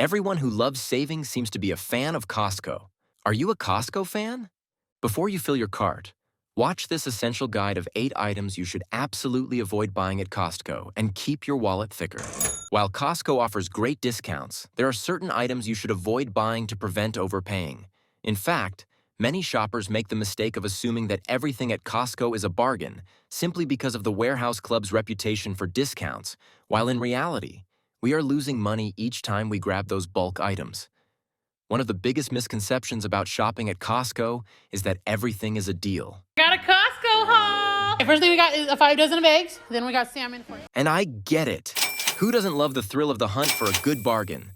Everyone who loves saving seems to be a fan of Costco. Are you a Costco fan? Before you fill your cart, watch this essential guide of 8 items you should absolutely avoid buying at Costco and keep your wallet thicker. While Costco offers great discounts, there are certain items you should avoid buying to prevent overpaying. In fact, many shoppers make the mistake of assuming that everything at Costco is a bargain simply because of the Warehouse Club's reputation for discounts, while in reality, we are losing money each time we grab those bulk items. One of the biggest misconceptions about shopping at Costco is that everything is a deal. Got a Costco haul! First thing we got is a 5 dozen of eggs. Then we got salmon for you. And I get it. Who doesn't love the thrill of the hunt for a good bargain?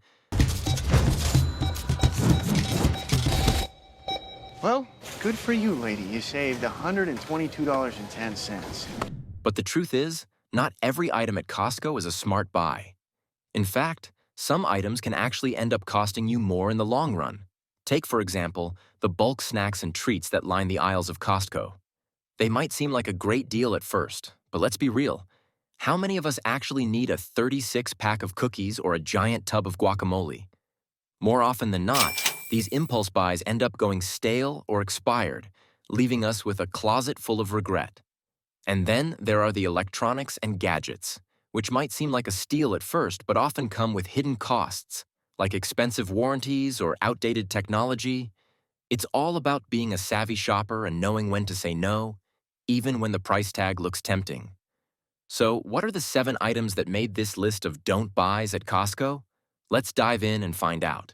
Well, good for you, lady. You saved $122.10. But the truth is, not every item at Costco is a smart buy. In fact, some items can actually end up costing you more in the long run. Take, for example, the bulk snacks and treats that line the aisles of Costco. They might seem like a great deal at first, but let's be real. How many of us actually need a 36-pack of cookies or a giant tub of guacamole? More often than not, these impulse buys end up going stale or expired, leaving us with a closet full of regret. And then there are the electronics and gadgets, which might seem like a steal at first but often come with hidden costs, like expensive warranties or outdated technology. It's all about being a savvy shopper and knowing when to say no, even when the price tag looks tempting. So, what are the 7 items that made this list of don't buys at Costco? Let's dive in and find out.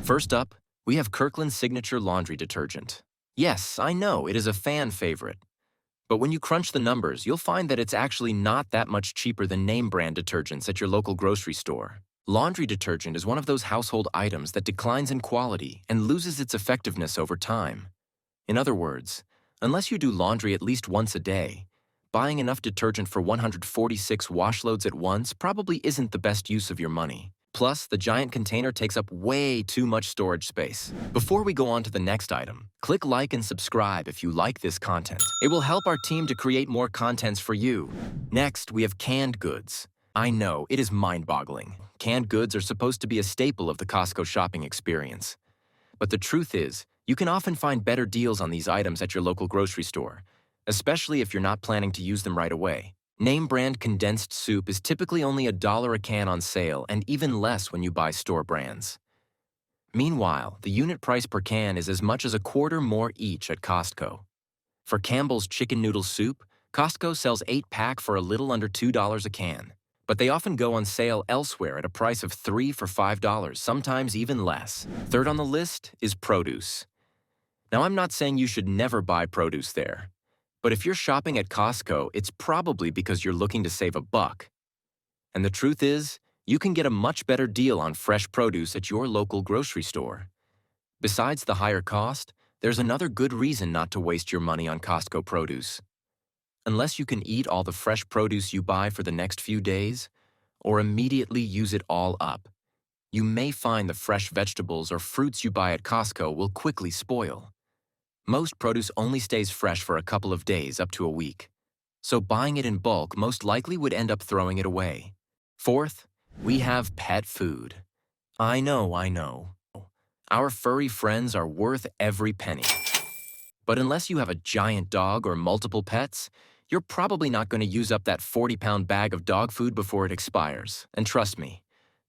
First up, we have Kirkland's Signature Laundry Detergent. Yes, I know, it is a fan favorite. But when you crunch the numbers, you'll find that it's actually not that much cheaper than name brand detergents at your local grocery store. Laundry detergent is one of those household items that declines in quality and loses its effectiveness over time. In other words, unless you do laundry at least once a day, buying enough detergent for 146 wash loads at once probably isn't the best use of your money. Plus, the giant container takes up way too much storage space. Before we go on to the next item, click like and subscribe if you like this content. It will help our team to create more contents for you. Next, we have canned goods. I know, it is mind-boggling. Canned goods are supposed to be a staple of the Costco shopping experience. But the truth is, you can often find better deals on these items at your local grocery store, especially if you're not planning to use them right away. Name brand condensed soup is typically only $1 a can on sale and even less when you buy store brands. Meanwhile, the unit price per can is as much as a quarter more each at Costco. For Campbell's Chicken Noodle Soup, Costco sells 8-pack for a little under $2 a can. But they often go on sale elsewhere at a price of 3 for $5, sometimes even less. Third on the list is produce. Now, I'm not saying you should never buy produce there. But if you're shopping at Costco, it's probably because you're looking to save a buck. And the truth is, you can get a much better deal on fresh produce at your local grocery store. Besides the higher cost, there's another good reason not to waste your money on Costco produce. Unless you can eat all the fresh produce you buy for the next few days, or immediately use it all up, you may find the fresh vegetables or fruits you buy at Costco will quickly spoil. Most produce only stays fresh for a couple of days up to a week, so buying it in bulk most likely would end up throwing it away. Fourth, we have pet food. I know. Our furry friends are worth every penny. But unless you have a giant dog or multiple pets, you're probably not going to use up that 40-pound bag of dog food before it expires. And trust me,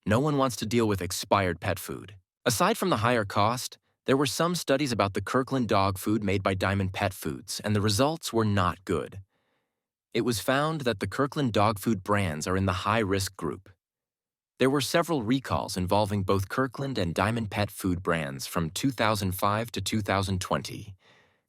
no one wants to deal with expired pet food. Aside from the higher cost, there were some studies about the Kirkland dog food made by Diamond Pet Foods, and the results were not good. It was found that the Kirkland dog food brands are in the high-risk group. There were several recalls involving both Kirkland and Diamond Pet Food brands from 2005 to 2020,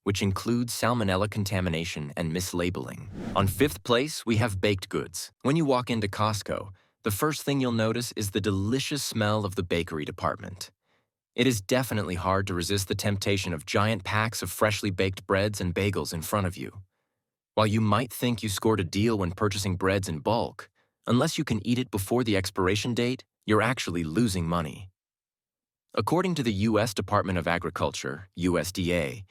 which includes salmonella contamination and mislabeling. On 5th place, we have baked goods. When you walk into Costco, the first thing you'll notice is the delicious smell of the bakery department. It is definitely hard to resist the temptation of giant packs of freshly baked breads and bagels in front of you. While you might think you scored a deal when purchasing breads in bulk, unless you can eat it before the expiration date, you're actually losing money. According to the U.S. Department of Agriculture, USDA,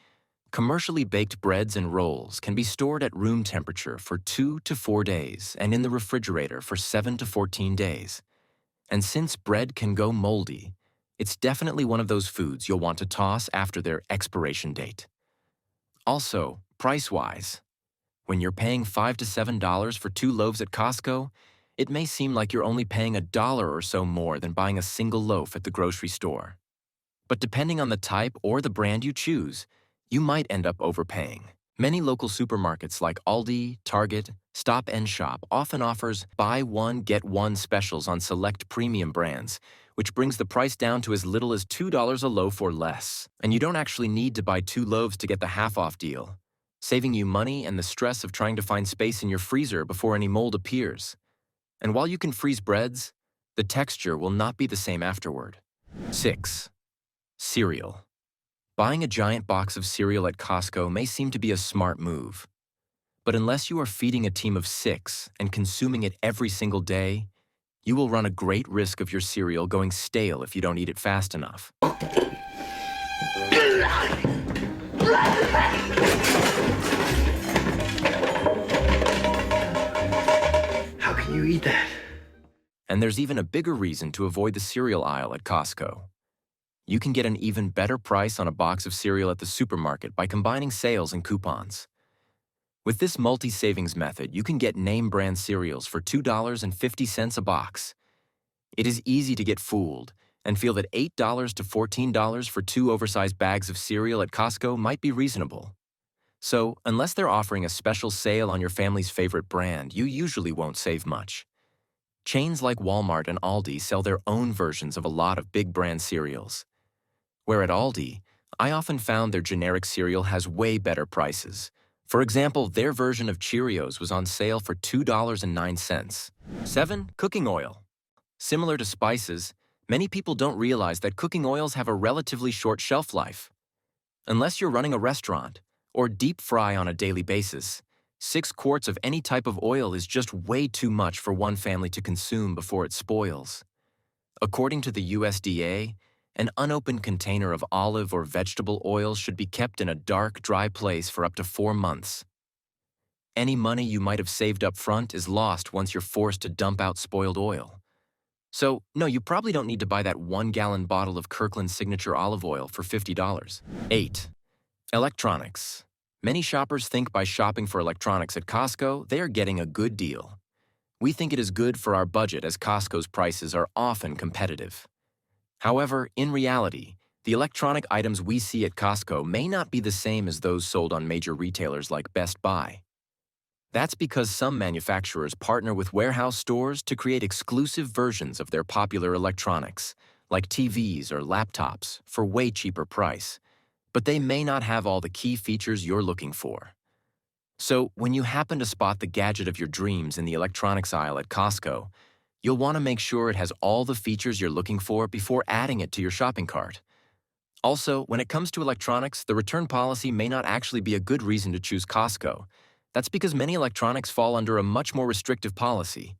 Commercially baked breads and rolls can be stored at room temperature for 2 to 4 days and in the refrigerator for 7 to 14 days. And since bread can go moldy, it's definitely one of those foods you'll want to toss after their expiration date. Also, price-wise, when you're paying $5 to $7 for 2 loaves at Costco, it may seem like you're only paying $1 or so more than buying a single loaf at the grocery store. But depending on the type or the brand you choose, you might end up overpaying. Many local supermarkets like Aldi, Target, Stop & Shop often offers buy one, get one specials on select premium brands, which brings the price down to as little as $2 a loaf or less. And you don't actually need to buy 2 loaves to get the half-off deal, saving you money and the stress of trying to find space in your freezer before any mold appears. And while you can freeze breads, the texture will not be the same afterward. 6. Cereal. Buying a giant box of cereal at Costco may seem to be a smart move. But unless you are feeding a team of 6 and consuming it every single day, you will run a great risk of your cereal going stale if you don't eat it fast enough. How can you eat that? And there's even a bigger reason to avoid the cereal aisle at Costco. You can get an even better price on a box of cereal at the supermarket by combining sales and coupons. With this multi-savings method, you can get name-brand cereals for $2.50 a box. It is easy to get fooled and feel that $8 to $14 for 2 oversized bags of cereal at Costco might be reasonable. So, unless they're offering a special sale on your family's favorite brand, you usually won't save much. Chains like Walmart and Aldi sell their own versions of a lot of big brand cereals. Where at Aldi, I often found their generic cereal has way better prices. For example, their version of Cheerios was on sale for $2.09. 7. Cooking oil. Similar to spices, many people don't realize that cooking oils have a relatively short shelf life. Unless you're running a restaurant or deep fry on a daily basis, 6 quarts of any type of oil is just way too much for one family to consume before it spoils. According to the USDA, an unopened container of olive or vegetable oil should be kept in a dark, dry place for up to 4 months. Any money you might have saved up front is lost once you're forced to dump out spoiled oil. So, no, you probably don't need to buy that 1-gallon bottle of Kirkland Signature olive oil for $50. 8. Electronics. Many shoppers think by shopping for electronics at Costco, they are getting a good deal. We think it is good for our budget as Costco's prices are often competitive. However, in reality, the electronic items we see at Costco may not be the same as those sold on major retailers like Best Buy. That's because some manufacturers partner with warehouse stores to create exclusive versions of their popular electronics, like TVs or laptops, for way cheaper price. But they may not have all the key features you're looking for. So, when you happen to spot the gadget of your dreams in the electronics aisle at Costco, you'll want to make sure it has all the features you're looking for before adding it to your shopping cart. Also, when it comes to electronics, the return policy may not actually be a good reason to choose Costco. That's because many electronics fall under a much more restrictive policy.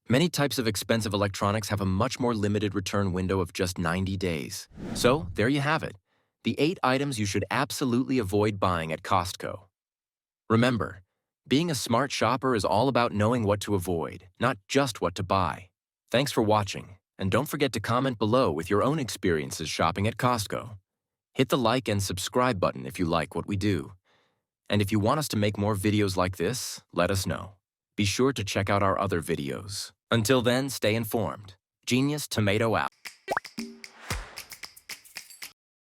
Many types of expensive electronics have a much more limited return window of just 90 days. So, there you have it. The 8 items you should absolutely avoid buying at Costco. Remember, being a smart shopper is all about knowing what to avoid, not just what to buy. Thanks for watching, and don't forget to comment below with your own experiences shopping at Costco. Hit the like and subscribe button if you like what we do. And if you want us to make more videos like this, let us know. Be sure to check out our other videos. Until then, stay informed. Genius Tomato out.